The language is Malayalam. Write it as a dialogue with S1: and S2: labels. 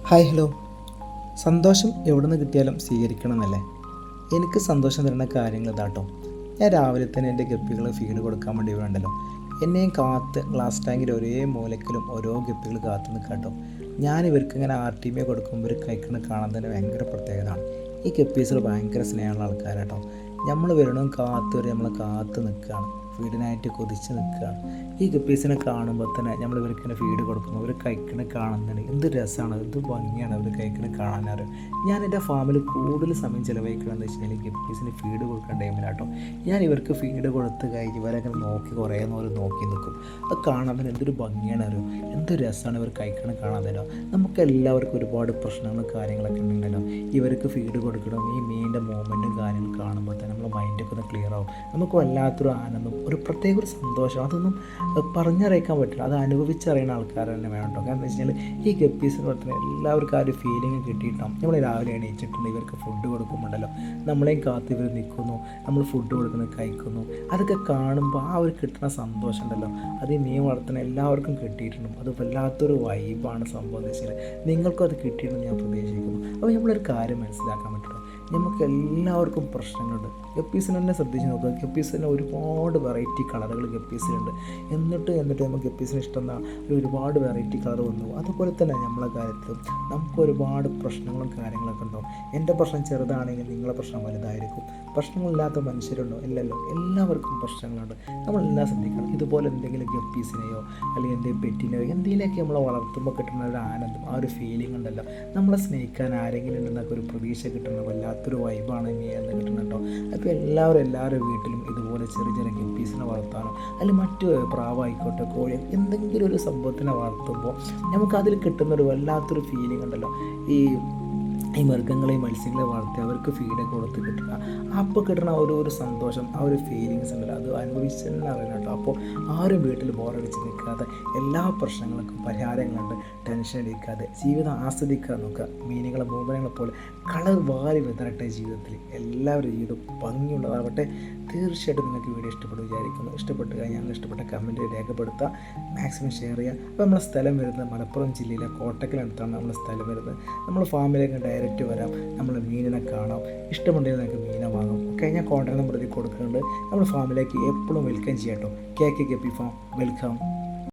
S1: Hi hello. സന്തോഷം എവിടെ നിന്ന് കിട്ടിയാലും സ്വീകരിക്കണം എന്നല്ലേ? എനിക്ക് സന്തോഷം തരുന്ന കാര്യങ്ങൾ ഇതാട്ടോ. ഞാൻ രാവിലെ തന്നെ എൻ്റെ ഗപ്പികൾ ഫീഡ് കൊടുക്കാൻ വേണ്ടി വേണ്ടല്ലോ, എന്നെയും കാത്ത് ഗ്ലാസ് ടാങ്കിൽ ഒരേ മൂലക്കിലും ഓരോ ഗപ്പികൾ കാത്തു നിൽക്കാട്ടോ. ഞാൻ ഇവർക്ക് ഇങ്ങനെ RTM കൊടുക്കുമ്പോൾ ഇവർ കഴിക്കുന്നത് കാണാൻ തന്നെ ഭയങ്കര പ്രത്യേകതയാണ്. ഈ ഗപ്പീസുകൾ ഭയങ്കര സ്നേഹമുള്ള ആൾക്കാരാട്ടോ. നമ്മൾ വരണം കാത്ത് വരെ നമ്മൾ കാത്ത് നിൽക്കുകയാണ്, ഫീഡിനായിട്ട് കൊതിച്ച് നിൽക്കുകയാണ്. ഈ ഗപ്പീസിനെ കാണുമ്പോൾ തന്നെ നമ്മൾ ഇവർക്കിങ്ങനെ ഫീഡ് കൊടുക്കുമ്പോൾ അവർ കഴിക്കണ കാണുന്നതാണ് എന്ത് രസമാണ്, എന്ത് ഭംഗിയാണ് അവർ കഴിക്കണ കാണാനറിയാം. ഞാൻ എൻ്റെ ഫാമിൽ കൂടുതൽ സമയം ചിലവഴിക്കണമെന്ന് വെച്ച് കഴിഞ്ഞാൽ ഗപ്പീസിന് ഫീഡ് കൊടുക്കേണ്ട ടൈമിലാട്ടോ. ഞാൻ ഇവർക്ക് ഫീഡ് കൊടുത്ത് കഴിഞ്ഞ് ഇവരൊക്കെ നോക്കി കുറേ നേരം നോക്കി നിൽക്കും. അത് കാണാൻ തന്നെ എന്തൊരു ഭംഗിയാണ് അറിയോ, എന്ത് രസമാണ് ഇവർ കഴിക്കണ കാണാൻ തരോ. നമുക്ക് എല്ലാവർക്കും ഒരുപാട് പ്രശ്നങ്ങളും കാര്യങ്ങളൊക്കെ ഉണ്ടല്ലോ. ഇവർക്ക് ഫീഡ് കൊടുക്കണം, ഈ മീനിൻ്റെ മൂവ്മെൻറ്റും കാര്യങ്ങളും കാണുമ്പോൾ തന്നെ നമ്മളെ മൈൻഡൊക്കെ ഒന്ന് ക്ലിയർ ആവും. നമുക്ക് വല്ലാത്തൊരു ആനന്ദം, ഒരു പ്രത്യേക ഒരു സന്തോഷം, അതൊന്നും പറഞ്ഞറിയിക്കാൻ പറ്റില്ല. അത് അനുഭവിച്ചറിയുന്ന ആൾക്കാർ തന്നെ വേണം കേട്ടോ. കാരണം എന്ന് വെച്ച് കഴിഞ്ഞാൽ ഈ ഗപ്പീസിന് പറഞ്ഞാൽ എല്ലാവർക്കും ആ ഒരു ഫീലിംഗ് കിട്ടിയിട്ടാവും. നമ്മൾ രാവിലെ എണീച്ചിട്ടുണ്ട്, ഇവർക്ക് ഫുഡ് കൊടുക്കുമ്പോണ്ടല്ലോ നമ്മളെയും കാത്ത് ഇവർ നിൽക്കുന്നു, നമ്മൾ ഫുഡ് കൊടുക്കുന്നു, കഴിക്കുന്നു. അതൊക്കെ കാണുമ്പോൾ ആ ഒരു കിട്ടുന്ന സന്തോഷം ഉണ്ടല്ലോ, അത് ഈ മീൻ വളർത്തുന്ന എല്ലാവർക്കും കിട്ടിയിട്ടുണ്ട്. അത് വല്ലാത്തൊരു വൈബാണ് സംഭവം എന്ന് വെച്ചാൽ. നിങ്ങൾക്കും അത് കിട്ടിയിട്ടുണ്ടെന്ന് ഞാൻ പ്രതീക്ഷിക്കുന്നു. അപ്പോൾ നമ്മളൊരു കാര്യം മനസ്സിലാക്കാൻ പറ്റുള്ളൂ, നമുക്ക് എല്ലാവർക്കും പ്രശ്നങ്ങളുണ്ട്. ഗപ്പീസിന് തന്നെ ശ്രദ്ധിച്ച് നോക്കുക, ഗപ്പീസിന് ഒരുപാട് വെറൈറ്റി കളറുകൾ ഗപ്പീസിലുണ്ട്. എന്നിട്ട് നമുക്ക് ഗപ്പീസിന് ഇഷ്ടം ഒരുപാട് വെറൈറ്റി കളർ വന്നു. അതുപോലെ തന്നെ നമ്മളെ കാര്യത്തിലും നമുക്ക് ഒരുപാട് പ്രശ്നങ്ങളും കാര്യങ്ങളൊക്കെ ഉണ്ടാവും. എൻ്റെ പ്രശ്നം ചെറുതാണെങ്കിൽ നിങ്ങളെ പ്രശ്നം വലുതായിരിക്കും. പ്രശ്നങ്ങളില്ലാത്ത മനുഷ്യരുണ്ടോ? ഇല്ലല്ലോ, എല്ലാവർക്കും പ്രശ്നങ്ങളുണ്ട്. നമ്മളെല്ലാം ശ്രദ്ധിക്കണം. ഇതുപോലെ എന്തെങ്കിലും ഗപ്പീസിനെയോ അല്ലെങ്കിൽ എന്തെങ്കിലും പെറ്റിനെയോ എന്തെങ്കിലുമൊക്കെ നമ്മളെ വളർത്തുമ്പോൾ കിട്ടുന്ന ഒരു ആനന്ദം, ആ ഒരു ഫീലിംഗ് ഉണ്ടല്ലോ, നമ്മളെ സ്നേഹിക്കാൻ ആരെങ്കിലും ഉണ്ടെന്നൊക്കെ ഒരു പ്രതീക്ഷ കിട്ടുന്ന വല്ലാത്തൊരു വൈബാണ് മീൻ എന്ന് കിട്ടുന്നുണ്ടോ. അപ്പോൾ എല്ലാവരുടെ വീട്ടിലും ഇതുപോലെ ചെറിയ ചെറിയ ഗപ്പീസിനെ വളർത്താനോ അല്ലെങ്കിൽ മറ്റ് പ്രാവായിക്കോട്ടെ കോഴി എന്തെങ്കിലും ഒരു സംഭവത്തിനെ വളർത്തുമ്പോൾ നമുക്കതിൽ കിട്ടുന്നൊരു വല്ലാത്തൊരു ഫീലിംഗ് ഉണ്ടല്ലോ. ഈ മൃഗങ്ങളെയും മത്സ്യങ്ങളെയും വളർത്തി അവർക്ക് ഫീഡൊക്കെ കൊടുത്ത് കിട്ടുക, അപ്പോൾ കിട്ടുന്ന ഒരു സന്തോഷം, ആ ഒരു ഫീലിങ്സ് ഉണ്ടല്ലോ, അത് അനുഭവിച്ച് തന്നെ അറിയണം കേട്ടോ. അപ്പോൾ ആരും വീട്ടിൽ ബോറടിച്ച് നിൽക്കാതെ എല്ലാ പ്രശ്നങ്ങൾക്കും പരിഹാരങ്ങളുണ്ട്, ടെൻഷൻ അടിക്കാതെ ജീവിതം ആസ്വദിക്കാൻ നോക്കുക. മീനുകളെ മൂവ്മെൻറ്റുകളെ പോലെ കളർ വാരി വിതറട്ടെ ജീവിതത്തിൽ. എല്ലാവരും ജീവിതം ഭംഗിയുള്ളതാവട്ടെ. തീർച്ചയായിട്ടും നിങ്ങൾക്ക് വീഡിയോ ഇഷ്ടപ്പെടും വിചാരിക്കുന്നു. ഇഷ്ടപ്പെട്ട് കഴിഞ്ഞാൽ ഇഷ്ടപ്പെട്ട കമൻറ്റ് രേഖപ്പെടുത്തുക, മാക്സിമം ഷെയർ ചെയ്യുക. അപ്പോൾ നമ്മളെ സ്ഥലം വരുന്നത് മലപ്പുറം ജില്ലയിലെ കോട്ടക്കലടുത്താണ് നമ്മളെ സ്ഥലം വരുന്നത്. നമ്മൾ ഫാമിലേക്ക് ഡയറക്റ്റ് വരാം, നമ്മൾ മീനിനെ കാണാം, ഇഷ്ടമുണ്ടെങ്കിൽ നിങ്ങൾക്ക് മീനെ വാങ്ങാം. കഴിഞ്ഞ കോൺടാക്ട് നമ്പർ കൊടുക്കുന്നുണ്ട്. നമ്മൾ ഫാമിലേക്ക് എപ്പോഴും വെൽക്കം ചെയ്യാം കേട്ടോ. KK guppy farm welcome.